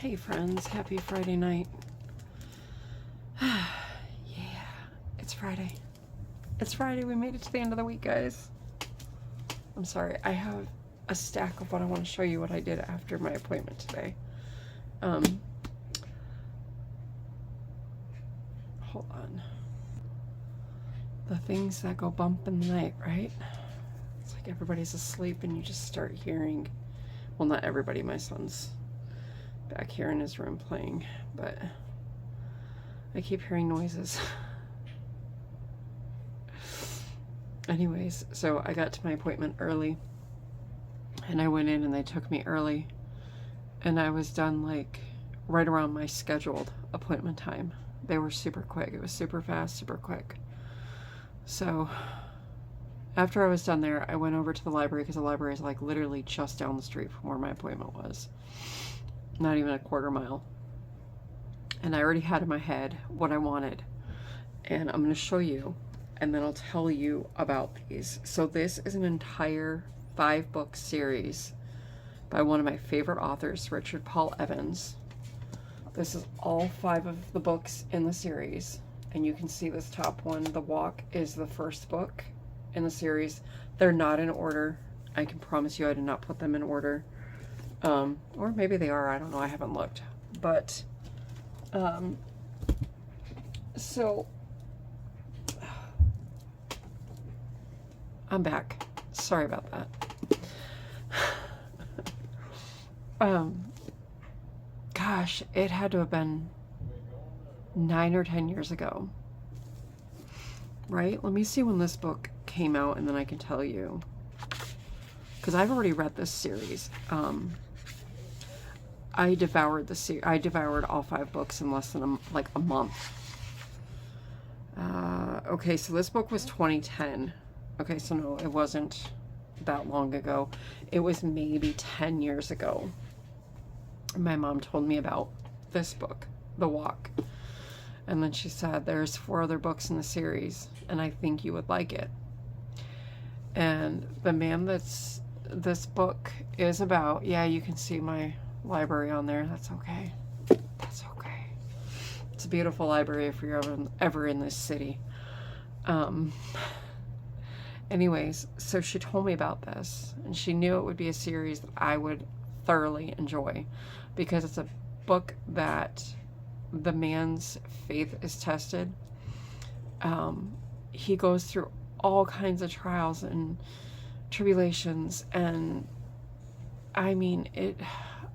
Hey friends, happy Friday night. Yeah, it's Friday. It's Friday, we made it to the end of the week, guys. I'm sorry, I have a stack of what I want to show you what I did after my appointment today. Hold on. The things that go bump in the night, right? It's like everybody's asleep and you just start hearing, well, not everybody, my son's back here in his room playing, but I keep hearing noises. Anyways, so I got to my appointment early and I went in and they took me early and I was done like right around my scheduled appointment time. They were super quick. It was super fast, super quick. So after I was done there, I went over to the library because the library is like literally just down the street from where my appointment was. Not even a quarter mile. And I already had in my head what I wanted. And I'm going to show you and then I'll tell you about these. So this is an entire 5-book series by one of my favorite authors, Richard Paul Evans. This is all 5 of the books in the series. And you can see this top one, The Walk, is the first book in the series. They're not in order. I can promise you I did not put them in order. Or maybe they are, I don't know, I haven't looked. But, so, I'm back. Sorry about that. Gosh, it had to have been 9 or 10 years ago. Right? Let me see when this book came out and then I can tell you. Because I've already read this series. I devoured all 5 books in less than a month. Okay, so this book was 2010. Okay, so no, it wasn't that long ago. It was maybe 10 years ago. My mom told me about this book, The Walk. And then she said, there's 4 other books in the series, and I think you would like it. And the man that's this book is about, yeah, you can see my library on there. That's okay. That's okay. It's a beautiful library if you're ever in this city. Anyways, so she told me about this, and she knew it would be a series that I would thoroughly enjoy because it's a book that the man's faith is tested. He goes through all kinds of trials and tribulations, and I mean,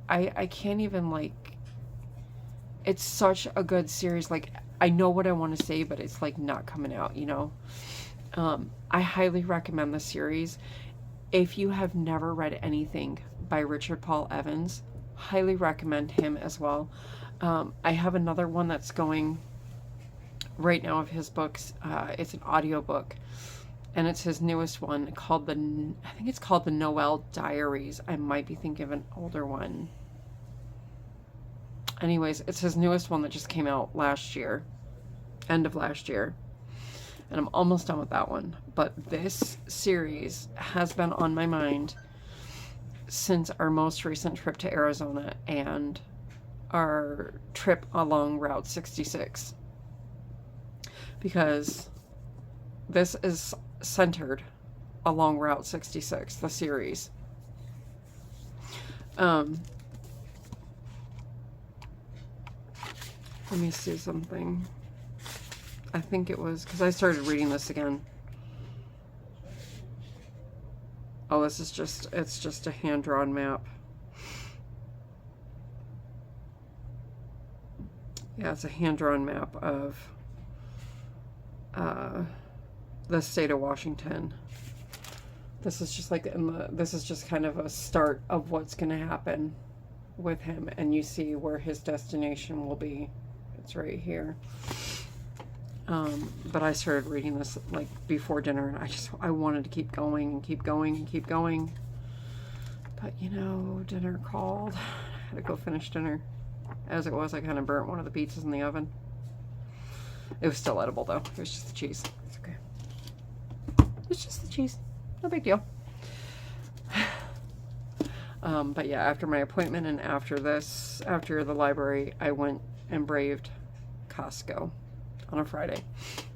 I can't even, like, it's such a good series. Like, I know what I want to say, but it's like not coming out, you know. I highly recommend the series. If you have never read anything by Richard Paul Evans, highly recommend him as well. I have another one that's going right now of his books. It's an audiobook, and it's his newest one called I think it's called the Noel Diaries. I might be thinking of an older one. Anyways, it's his newest one that just came out last year, end of last year. And I'm almost done with that one. But this series has been on my mind since our most recent trip to Arizona and our trip along Route 66. Because this is centered along Route 66, the series. Let me see something. I think it was because I started reading this again. Oh, it's just a hand-drawn map. Yeah, it's a hand-drawn map of the state of Washington. This is just like this is just kind of a start of what's going to happen with him, and you see where his destination will be. It's right here. But I started reading this like before dinner, and I wanted to keep going and keep going and keep going. But you know, dinner called. I had to go finish dinner. As it was, I kind of burnt one of the pizzas in the oven. It was still edible though. It was just the cheese. It's okay. It's just the cheese. No big deal. But yeah, after my appointment and after this, after the library, I went and braved Costco on a Friday.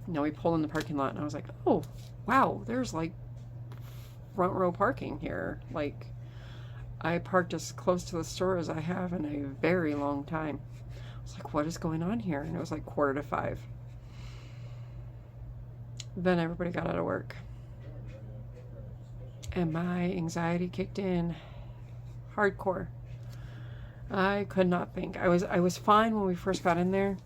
You know, we pulled in the parking lot and I was like, oh, wow, there's like front row parking here. Like, I parked as close to the store as I have in a very long time. I was like, what is going on here? And it was like 4:45. Then everybody got out of work. And my anxiety kicked in hardcore. I could not think. I was fine when we first got in there.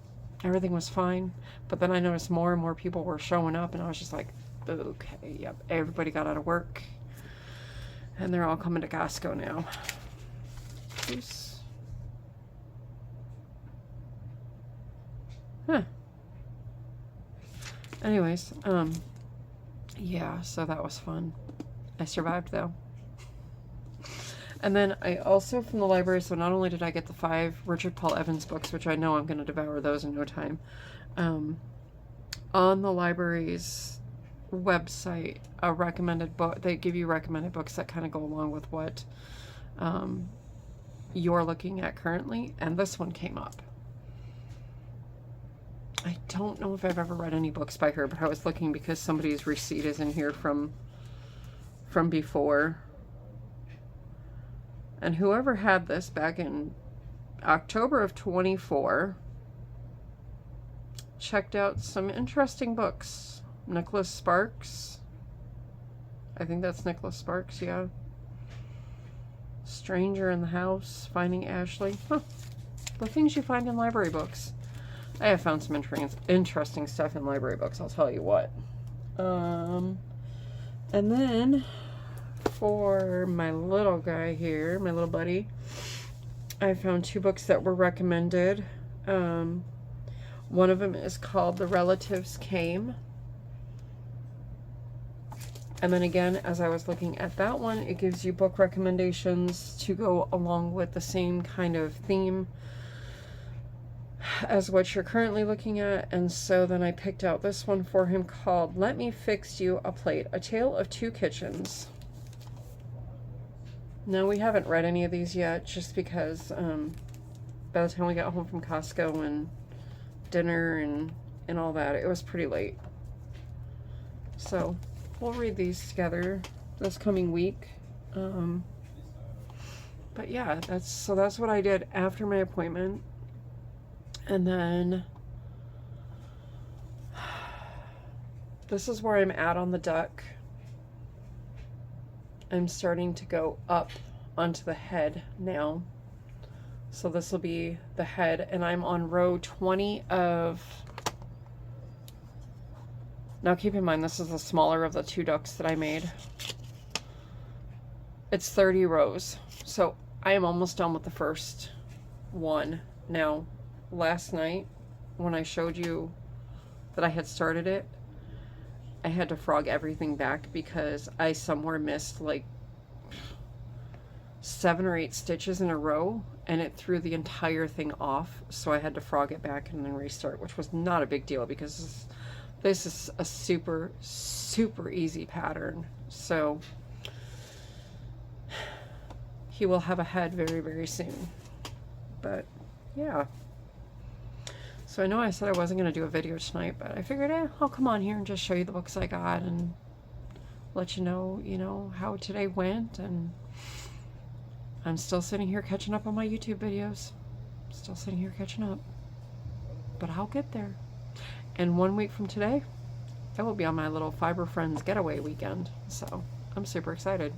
Everything was fine. But then I noticed more and more people were showing up and I was just like, okay, yep. Everybody got out of work. And they're all coming to Costco now. Oops. Huh. Anyways, yeah, so that was fun. I survived though. And then I also, from the library, so not only did I get the 5 Richard Paul Evans books, which I know I'm going to devour those in no time, on the library's website, a recommended book, they give you recommended books that kind of go along with what you're looking at currently, and this one came up. I don't know if I've ever read any books by her, but I was looking because somebody's receipt is in here from before. And whoever had this back in October of 24 checked out some interesting books. Nicholas Sparks. I think that's Nicholas Sparks, yeah. Stranger in the House, Finding Ashley. Huh. The things you find in library books. I have found some interesting stuff in library books, I'll tell you what. And then for my little guy here, my little buddy, I found 2 books that were recommended. One of them is called The Relatives Came. And then again, as I was looking at that one, it gives you book recommendations to go along with the same kind of theme as what you're currently looking at. And so then I picked out this one for him called Let Me Fix You a Plate, A Tale of Two Kitchens. Now, we haven't read any of these yet, just because by the time we got home from Costco and dinner and all that, it was pretty late. So we'll read these together this coming week. But yeah, that's what I did after my appointment. And then this is where I'm at on the duck. I'm starting to go up onto the head now. So this will be the head, and I'm on row 20 of... Now keep in mind, this is the smaller of the 2 ducks that I made. It's 30 rows. So I am almost done with the first one. Now, last night, when I showed you that I had started it, I had to frog everything back because I somewhere missed like 7 or 8 stitches in a row, and it threw the entire thing off. So I had to frog it back and then restart, which was not a big deal because this is a super, super easy pattern. So he will have a head very, very soon. But yeah. So I know I said I wasn't going to do a video tonight, but I figured, I'll come on here and just show you the books I got and let you know, how today went. And I'm still sitting here catching up on my YouTube videos. Still sitting here catching up. But I'll get there. And 1 week from today, I will be on my little Fiber Friends getaway weekend. So I'm super excited.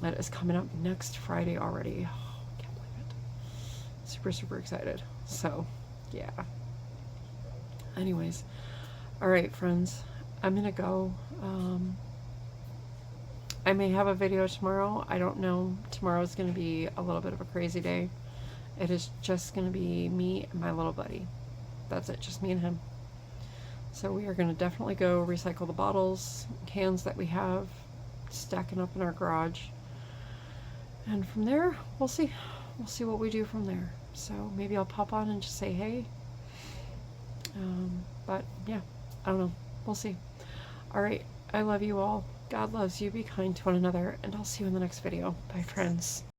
That is coming up next Friday already. Oh, I can't believe it. Super, super excited. So... yeah. Anyways, all right, friends, I'm gonna go. I may have a video tomorrow. I don't know. Tomorrow's gonna be a little bit of a crazy day. It is just gonna be me and my little buddy. That's it, just me and him. So we are gonna definitely go recycle the bottles, cans that we have stacking up in our garage. And from there, we'll see. We'll see what we do from there. So maybe I'll pop on and just say hey. But yeah, I don't know. We'll see. All right. I love you all. God loves you. Be kind to one another, and I'll see you in the next video. Bye, friends.